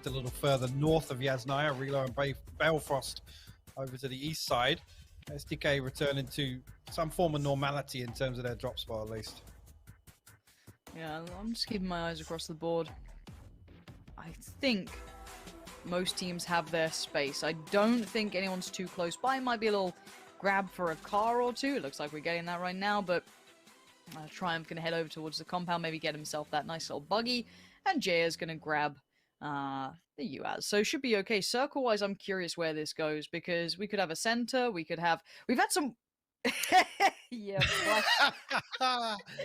shift a little further north of Yasnaya. Relo and Balefrost over to the east side. SDK returning to some form of normality in terms of their drop spot, at least. Yeah, I'm just keeping my eyes across the board. I think most teams have their space. I don't think anyone's too close by. Might be a little grab for a car or two. It looks like we're getting that right now, but Triumph going to head over towards the compound, maybe get himself that nice little buggy, and Jaya's going to grab the UAZ. So it should be okay. Circle-wise, I'm curious where this goes, because we could have a center, we've had some... yeah,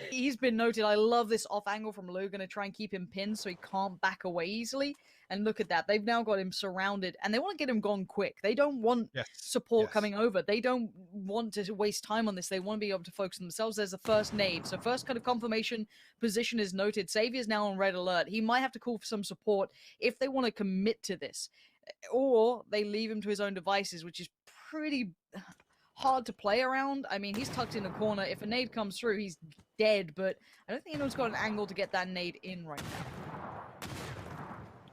he's been noted. I love this off angle from Lou. Going to try and keep him pinned so he can't back away easily. And look at that. They've now got him surrounded, and they want to get him gone quick. They don't want support coming over. They don't want to waste time on this. They want to be able to focus on themselves. There's the first nade. So first kind of confirmation position is noted. Xavier's now on red alert. He might have to call for some support if they want to commit to this. Or they leave him to his own devices, which is pretty hard to play around. I mean, he's tucked in a corner. If a nade comes through, he's dead, but I don't think anyone's got an angle to get that nade in right now.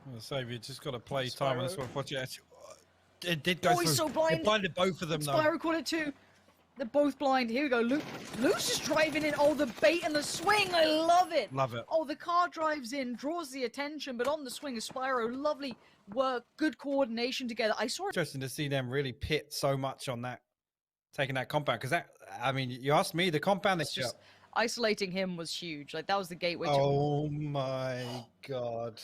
Well, Xavier just got to play time on this one. It did go through. He's so blind. It blinded both of them, though. Spyro caught it too. They're both blind. Here we go. Luke's just driving in. Oh, the bait and the swing. I love it. Love it. Oh, the car drives in, draws the attention, but on the swing is Spyro. Lovely work, good coordination together. I saw it. Interesting to see them really pit so much on that, taking that compound, because that, I mean, you asked me, the compound that's just isolating him was huge. Like, that was the gateway. Oh my god.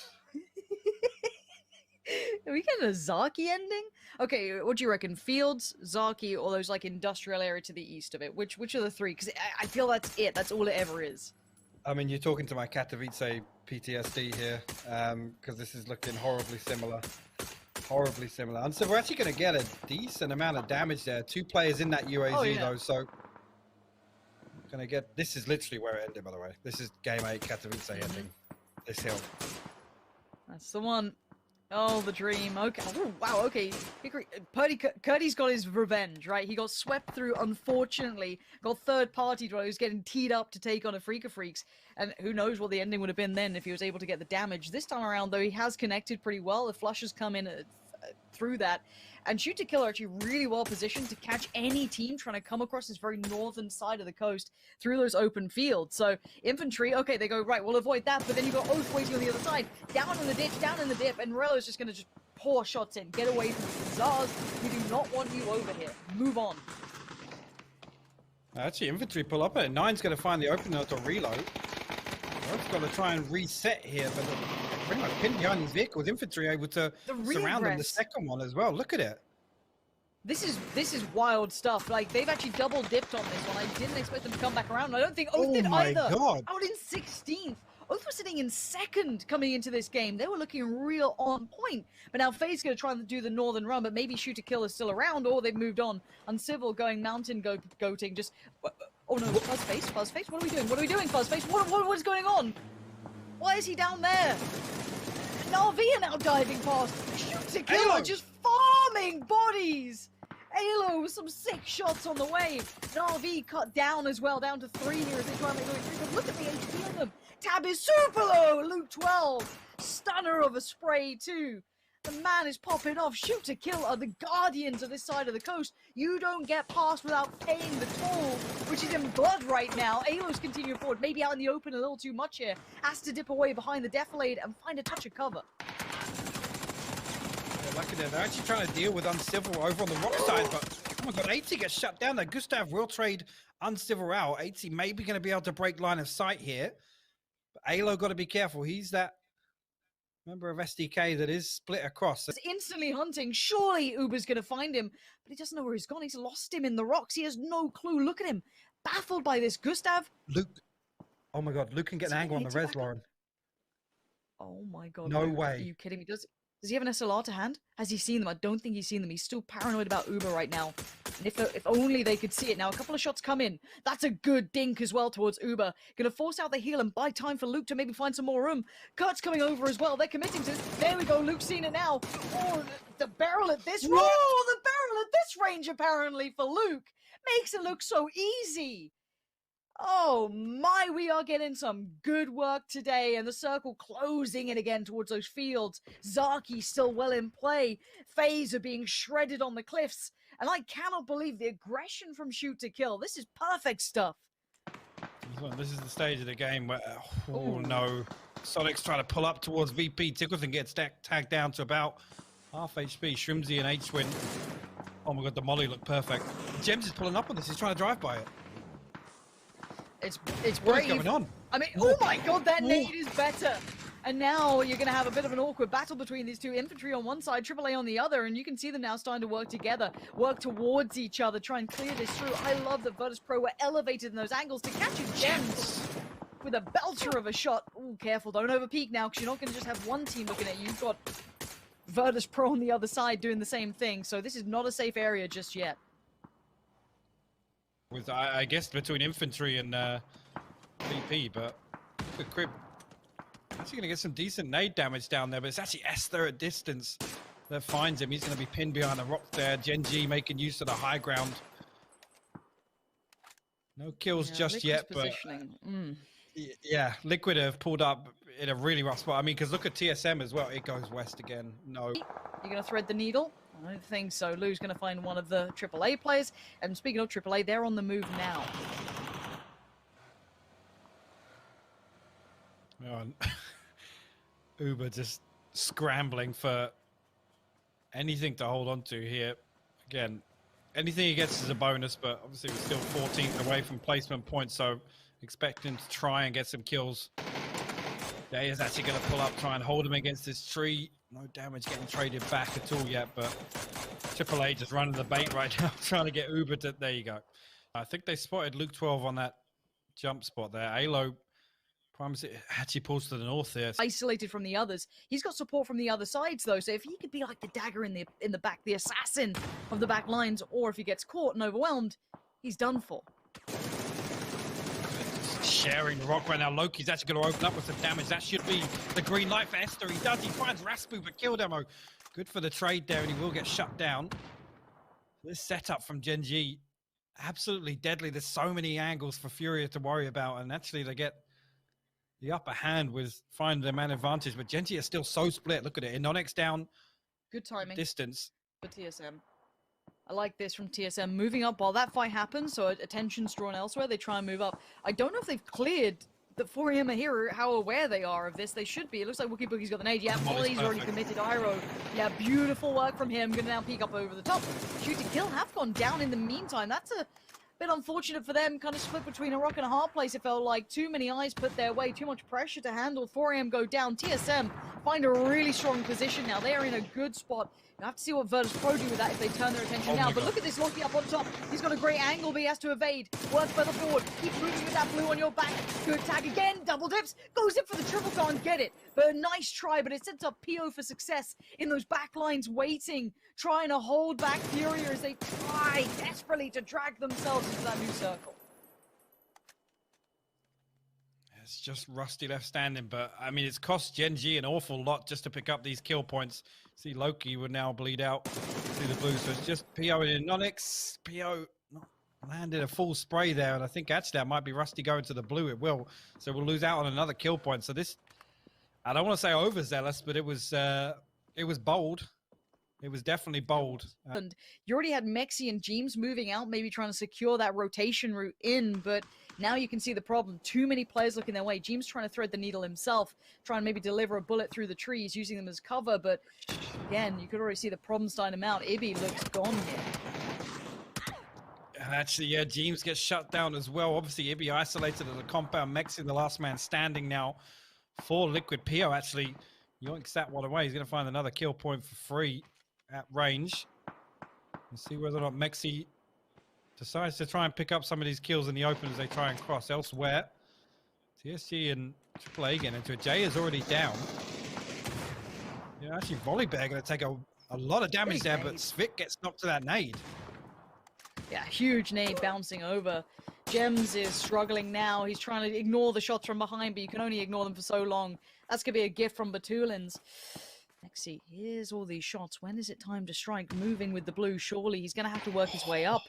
Are we getting a Zharki ending? Okay, what do you reckon? Fields, Zharki, or those like industrial area to the east of it? Which are the three? Because I feel that's it. That's all it ever is. I mean, you're talking to my Katowice PTSD here, because this is looking horribly similar. Horribly similar. And so we're actually going to get a decent amount of damage there. 2 players in that UAZ though, so going to get. This is literally where it ended, by the way. This is game 8 Katowice ending. This hill. That's the one. Oh, the dream. Okay. Oh, wow. Okay. Curdy's got his revenge, right? He got swept through, unfortunately. Got third party while he was getting teed up to take on Afreeca Freecs. And who knows what the ending would have been then if he was able to get the damage. This time around, though, he has connected pretty well. The flushes come in through that. And Shoot to Kill are actually really well positioned to catch any team trying to come across this very northern side of the coast through those open fields. So Infantry, okay, they go, right, we'll avoid that, but then you've got Oath waiting on the other side. Down in the ditch, down in the dip, and Rello's just going to just pour shots in. Get away from the Zars. We do not want you over here. Move on. Actually, Infantry pull up at it. Nine's going to find the opener to reload. Oath's got to try and reset here, but pretty much pinned behind his vehicles. Infantry able to surround them. The second one as well. Look at it. This is wild stuff. Like, they've actually double dipped on this one. I didn't expect them to come back around. I don't think Oath did either. God. Out in 16th. Oath was sitting in 2nd coming into this game. They were looking real on point. But now FaZe's going to try and do the northern run, but maybe Shoot to Kill is still around, or they've moved on. Uncivil going mountain goating. Just, oh no, Fuzzface, what are we doing? What are we doing, Fuzzface? What is going on? Why is he down there? Na'Vi are now diving past. Shoot to Kill are just farming bodies. Halo with some sick shots on the way. Na'Vi cut down as well, down to 3 here as they try and make going 3. But look at the HP on them. Tab is super low. Luke 12. Stunner of a spray too. The man is popping off. Shoot to Kill are the guardians of this side of the coast. You don't get past without paying the toll, which is in blood right now. Halo's continuing forward, maybe out in the open a little too much here. Has to dip away behind the defilade and find a touch of cover. Yeah, lucky there. They're actually trying to deal with Uncivil over on the rock side, but oh my god, 80 gets shut down there. Gustav will trade Uncivil out. 80 maybe going to be able to break line of sight here. But Halo got to be careful. He's that member of SDK that is split across. He's instantly hunting. Surely Uber's going to find him, but he doesn't know where he's gone. He's lost him in the rocks. He has no clue. Look at him. Baffled by this. Gustav. Luke. Oh my god, Luke can get an angle on the res, Lauren. Oh my god. No Luke, way. Are you kidding me? Does he have an SLR to hand? Has he seen them? I don't think he's seen them. He's still paranoid about Uber right now. And if only they could see it. Now, a couple of shots come in. That's a good dink as well towards Uber. Going to force out the heal and buy time for Luke to maybe find some more room. Kurt's coming over as well. They're committing to this. There we go. Luke's seen it now. Oh, the barrel at this range. Oh, the barrel at this range apparently for Luke. Makes it look so easy. Oh my, we are getting some good work today, and the circle closing in again towards those fields. Zharki still well in play. FaZe are being shredded on the cliffs, and I cannot believe the aggression from shoot to kill. This is perfect stuff. This is the stage of the game where, oh Ooh. no, Soniqs trying to pull up towards VP. Tickleton gets tagged down to about half HP. Shrimsy and H-Win. Oh my god, the molly looked perfect. Gems is pulling up on this. He's trying to drive by it. It's What is brave. going on? I mean, oh my god, that nade is better. And now you're going to have a bit of an awkward battle between these two. Infantry on one side, AAA on the other, and you can see them now starting to work together, work towards each other, try and clear this through. I love that Virtus.pro were elevated in those angles to catch a Gems with a belter of a shot. Ooh, careful, don't overpeak now, because you're not going to just have one team looking at you. You've got Virtus.pro on the other side doing the same thing, so this is not a safe area just yet. With, I guess, between Infantry and VP, but look at Crib. Actually going to get some decent nade damage down there, but it's actually Esther at distance that finds him. He's going to be pinned behind a rock there. Gen.G making use of the high ground. No kills just yet, but yeah, Liquid have pulled up in a really rough spot. I mean, because look at TSM as well. It goes west again. No. You're going to thread the needle? I don't think so. Lou's going to find one of the AAA players. And speaking of AAA, they're on the move now. Uber just scrambling for anything to hold on to here. Again, anything he gets is a bonus, but obviously we're still 14th away from placement points, so expect him to try and get some kills. Day is actually going to pull up, try and hold him against this tree. No damage getting traded back at all yet, but AAA just running the bait right now, trying to get Uber to... There you go. I think they spotted Luke 12 on that jump spot there. Alo actually pulls to the north there. Isolated from the others. He's got support from the other sides, though, so if he could be like the dagger in the back, the assassin of the back lines, or if he gets caught and overwhelmed, he's done for. Sharing the rock right now. Loki's actually going to open up with some damage. That should be the green light for Esther. He does. He finds Raspu, but kill demo. Good for the trade there, and he will get shut down. This setup from Gen.G, absolutely deadly. There's so many angles for FURIA to worry about, and actually they get the upper hand with finding their man advantage. But Gen.G is still so split. Look at it. Enonex down. Good timing. Distance. For TSM. I like this from TSM, moving up while that fight happens, so attention's drawn elsewhere. They try and move up. I don't know if they've cleared the FURIA here, how aware they are of this. They should be. It looks like Wookie Boogie's got the nade. Yeah, Molly's already committed Iroh. Yeah, beautiful work from him. Gonna now peek up over the top. Shoot to kill have gone down in the meantime. That's a bit unfortunate for them. Kind of split between a rock and a hard place. It felt like too many eyes put their way, too much pressure to handle. 4AM go down. TSM find a really strong position now. They are in a good spot. You have to see what Virtus.pro do with that if they turn their attention now. But look at this Loki up on top. He's got a great angle, but he has to evade. Work further forward. Keep moving with that blue on your back. Good tag again. Double dips. Goes in for the triple, can't get it. But a nice try, but it sets up PO for success in those back lines waiting, trying to hold back FURIA as they try desperately to drag themselves into that new circle. It's just Rusty left standing, but I mean, it's cost Gen.G an awful lot just to pick up these kill points. See, Loki would now bleed out through the blue, so it's just PO and Enonex. PO not landed a full spray there, and I think actually that might be Rusty going to the blue. It will, so we'll lose out on another kill point. So this, I don't want to say overzealous, but it was bold. It was definitely bold. And you already had Mexi and Jeems moving out, maybe trying to secure that rotation route in, but now you can see the problem. Too many players looking their way. Jeems trying to thread the needle himself, trying to maybe deliver a bullet through the trees, using them as cover, but again, you could already see the problem starting to mount. Ibby looks gone here. And actually, yeah, Jeems gets shut down as well. Obviously, Ibby isolated as a compound. Mexi, the last man standing now for Liquid. PO actually yoinks that one away. He's going to find another kill point for free at range. Let's see whether or not Mexi decides to try and pick up some of these kills in the open as they try and cross elsewhere. TSG and AAA getting into it. Jay is already down. Yeah, actually, Volleybear going to take a lot of damage there, but Svik gets knocked to that nade. Yeah, huge nade bouncing over. Gems is struggling now. He's trying to ignore the shots from behind, but you can only ignore them for so long. That's going to be a gift from Batulins. Mexi, here's all these shots. When is it time to strike? Moving with the blue, surely he's going to have to work his way up.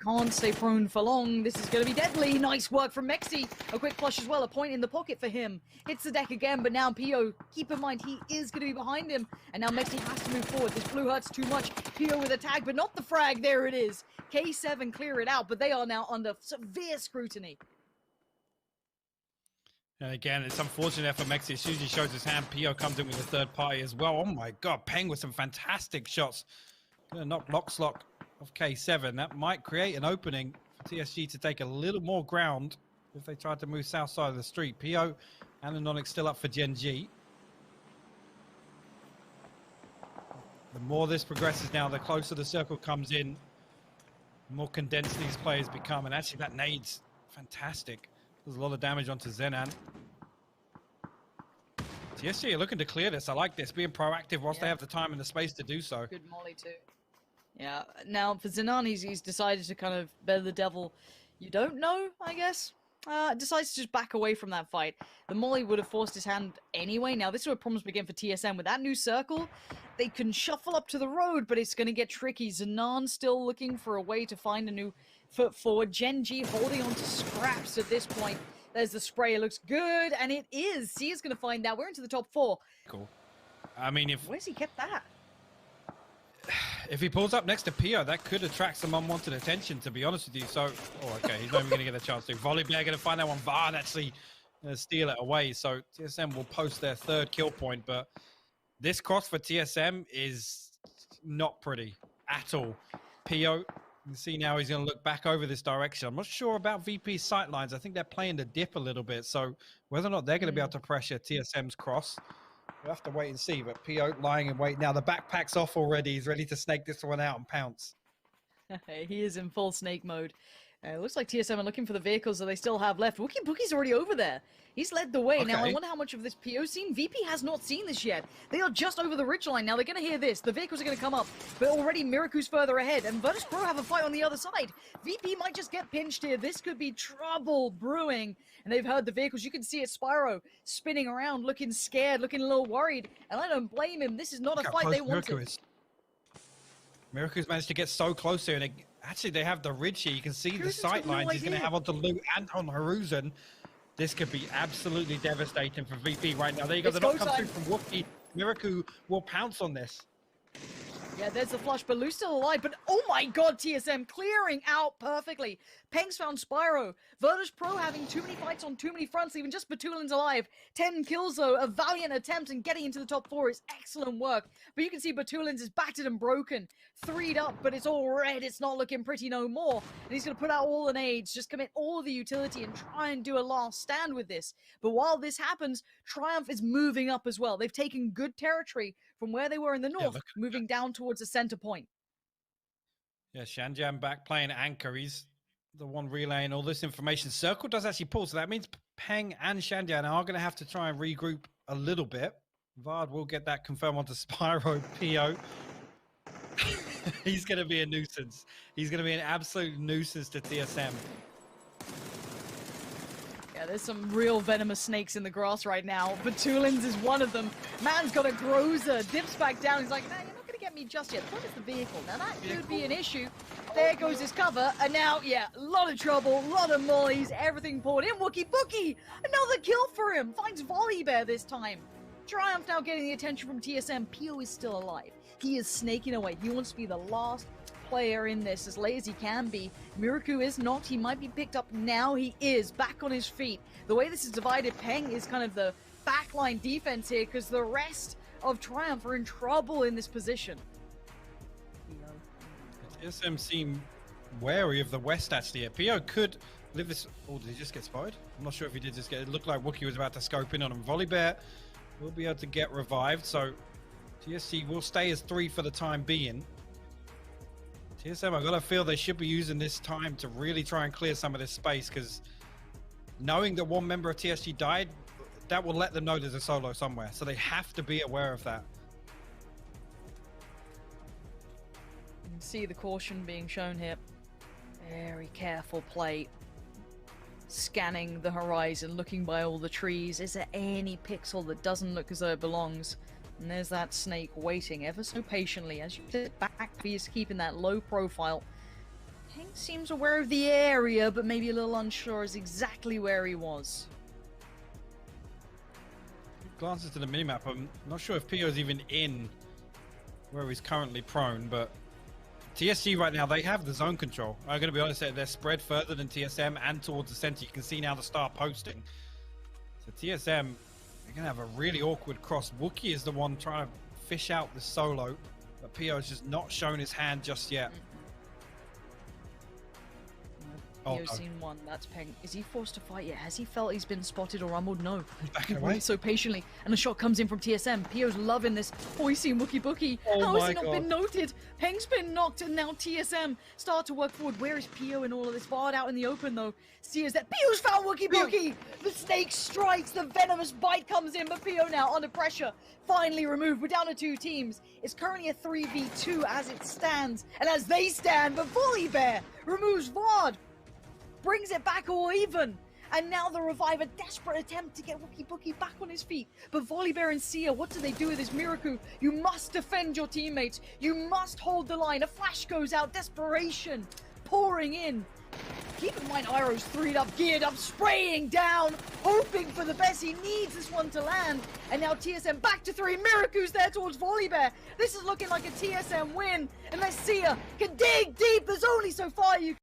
Can't stay prone for long. This is going to be deadly. Nice work from Mexi. A quick flush as well. A point in the pocket for him. Hits the deck again, but now Pio, keep in mind, he is going to be behind him. And now Mexi has to move forward. This blue hurts too much. Pio with a tag, but not the frag. There it is. K7 clear it out, but they are now under severe scrutiny. And again, it's unfortunate for Mexi. As soon as he shows his hand, Pio comes in with a third party as well. Oh my god, Peng with some fantastic shots. Gonna knock Lockslock of K7. That might create an opening for TSG to take a little more ground if they try to move south side of the street. Pio and the Nonic still up for Gen.G. The more this progresses now, the closer the circle comes in, the more condensed these players become. And actually that nade's fantastic. There's a lot of damage onto Zenan. TSG are looking to clear this. I like this, being proactive whilst they have the time and the space to do so. Good molly too. Yeah, now for Zenan, he's decided to kind of bear the devil. You don't know, I guess. Decides to just back away from that fight. The molly would have forced his hand anyway. Now this is where problems begin for TSM. With that new circle, they can shuffle up to the road, but it's going to get tricky. Zenan still looking for a way to find a new foot forward. Gen.G holding on to scraps at this point. There's the spray. It looks good, and it is. C is going to find that. We're into the top 4. Cool. I mean, if where's he kept that? If he pulls up next to Pio, that could attract some unwanted attention, to be honest with you. So, oh, okay, he's not even going to get a chance to. Volley Bear going to find that one. Vard actually going to steal it away. So TSM will post their 3rd kill point, but this cross for TSM is not pretty at all. Pio, you can see now he's going to look back over this direction. I'm not sure about VP's sightlines. I think they're playing the dip a little bit. So whether or not they're going to be able to pressure TSM's cross, we'll have to wait and see. But Pio lying in wait now. The backpack's off already. He's ready to snake this one out and pounce. He is in full snake mode. It looks like TSM are looking for the vehicles that they still have left. Wookie Bookie's already over there. He's led the way. Okay. Now, I wonder how much of this PO seen. VP has not seen this yet. They are just over the ridgeline. Now, they're going to hear this. The vehicles are going to come up. But already, Miracu's further ahead. And Virtus.pro have a fight on the other side. VP might just get pinched here. This could be trouble brewing. And they've heard the vehicles. You can see it, Spyro spinning around, looking scared, looking a little worried. And I don't blame him. This is not a fight they wanted. Miracu's managed to get so close here. And actually, they have the ridge here. You can see the sight lines he's going to have onto Loot and on Haruzen. This could be absolutely devastating for VP right now. There you go. The knock comes through from Wookie. Miracu will pounce on this. Yeah, there's the flush, but Lou's still alive. But oh my god, TSM clearing out perfectly. Peng's found Spyro. Virtus.pro having too many fights on too many fronts, even just Batulin's alive. 10 kills though, a valiant attempt, and getting into the top 4 is excellent work. But you can see Batulin's is battered and broken. 3'd up, but it's all red. It's not looking pretty no more. And he's going to put out all the nades, just commit all the utility and try and do a last stand with this. But while this happens, Triumph is moving up as well. They've taken good territory from where they were in the north, moving down towards the center point. Yeah, Shanjan back playing anchor. He's the one relaying all this information. Circle does actually pull, so that means Peng and Shanjan are going to have to try and regroup a little bit. Vard will get that confirmed onto Spyro. Pio. He's going to be a nuisance. He's going to be an absolute nuisance to TSM. Yeah, there's some real venomous snakes in the grass right now. Batulin's is one of them. Man's got a Groza, dips back down. He's like, nah, you're not going to get me just yet. What is the vehicle? Now that could be an issue. There goes his cover. And now, yeah, a lot of trouble, a lot of mollies, everything poured in. Wookie Bookie, another kill for him. Finds Volley Bear this time. Triumph now getting the attention from TSM. Pio is still alive. He is snaking away. He wants to be the last player in this, as late as he can be. Miracu is not. He might be picked up now. He is back on his feet. The way this is divided, Peng is kind of the backline defense here, because the rest of Triumph are in trouble in this position. TSM seem wary of the west actually. Pio could live this. Oh, did he just get spotted? I'm not sure if he did just get. It looked like Wookie was about to scope in on him. Volley Bear will be able to get revived, so TSC will stay as 3 for the time being. TSM, I've got to feel they should be using this time to really try and clear some of this space, because knowing that one member of TSG died, that will let them know there's a solo somewhere. So they have to be aware of that. You can see the caution being shown here. Very careful play. Scanning the horizon, looking by all the trees. Is there any pixel that doesn't look as though it belongs? And there's that snake waiting ever so patiently as you sit back. He's keeping that low profile. Hank seems aware of the area, but maybe a little unsure as exactly where he was. Glances to the minimap. I'm not sure if Pio's even in where he's currently prone, but TSG right now, they have the zone control. I'm going to be honest, they're spread further than TSM and towards the center. You can see now the star posting. So TSM, they're going to have a really awkward cross. Wookie is the one trying to fish out the solo, but Pio has just not shown his hand just yet. Pio's seen one. That's Peng. Is he forced to fight yet? Has he felt he's been spotted or rumbled? No. He waits so patiently, and a shot comes in from TSM. Pio's loving this. Oh, he's seen Wookie Bookie. How has he not been noted? Peng's been knocked, and now TSM start to work forward. Where is Pio in all of this? Barred out in the open, though. Sees that Pio's found Wookie Bookie. The snake strikes. The venomous bite comes in, but Pio now under pressure. Finally removed. We're down to 2 teams. It's currently a 3v2 as it stands, and as they stand, but Volibear removes Vard. Brings it back all even. And now the Revive, a desperate attempt to get Wookie Bookie back on his feet. But Volibear and Sia, what do they do with this Miracle? You must defend your teammates. You must hold the line. A flash goes out. Desperation pouring in. Keep in mind, Iroh's 3'd up, geared up, spraying down, hoping for the best. He needs this one to land. And now TSM back to 3. Miracle's there towards Volibear. This is looking like a TSM win. Unless Sia can dig deep. There's only so far you can.